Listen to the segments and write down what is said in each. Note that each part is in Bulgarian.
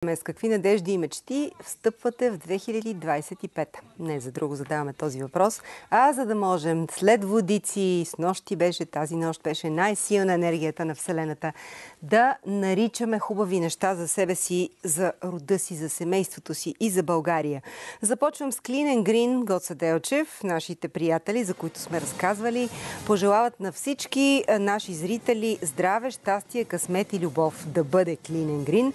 С какви надежди и мечти встъпвате в 2025? Не за друго задаваме този въпрос, а за да можем след водици, с нощи беше, тази нощ беше най-силна енергията на Вселената, да наричаме хубави неща за себе си, за рода си, за семейството си и за България. Започвам с Clean and Green, Гоце Делчев, нашите приятели, за които сме разказвали, пожелават на всички наши зрители здраве, щастие, късмет и любов, да бъде Clean and Green.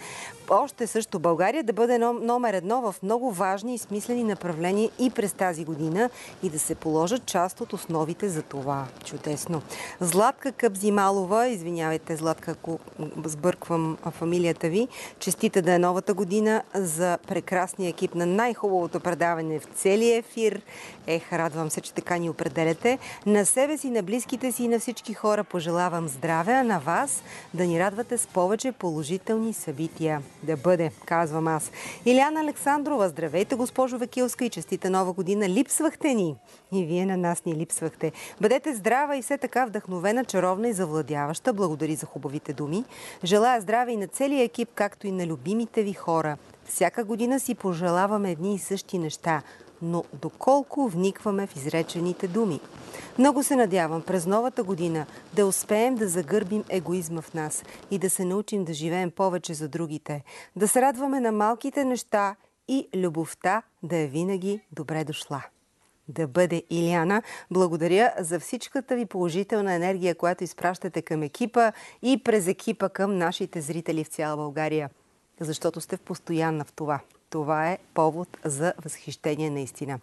Още също България да бъде номер едно в много важни и смислени направления и през тази година и да се положат част от основите за това. Чудесно. Златка Къбзималова, извинявайте, Златка, ако сбърквам фамилията ви, честита да е новата година за прекрасния екип на най-хубавото предаване в целия ефир. Радвам се, че така ни определяте. На себе си, на близките си и на всички хора пожелавам здраве, а на вас да ни радвате с повече положителни събития. Да бъде, казвам аз. Иляна Александрова, здравейте, госпожо Векилска, и честита нова година. Липсвахте ни. И вие на нас ни липсвахте. Бъдете здрава и все така вдъхновена, чаровна и завладяваща. Благодари за хубавите думи. Желая здраве и на целия екип, както и на любимите ви хора. Всяка година си пожелаваме едни и същи неща, но доколко вникваме в изречените думи. Много се надявам през новата година да успеем да загърбим егоизма в нас и да се научим да живеем повече за другите, да се радваме на малките неща и любовта да е винаги добре дошла. Да бъде, Иляна. Благодаря за всичката ви положителна енергия, която изпращате към екипа и през екипа към нашите зрители в цяла България, защото сте постоянна в това. Това е повод за възхищение наистина.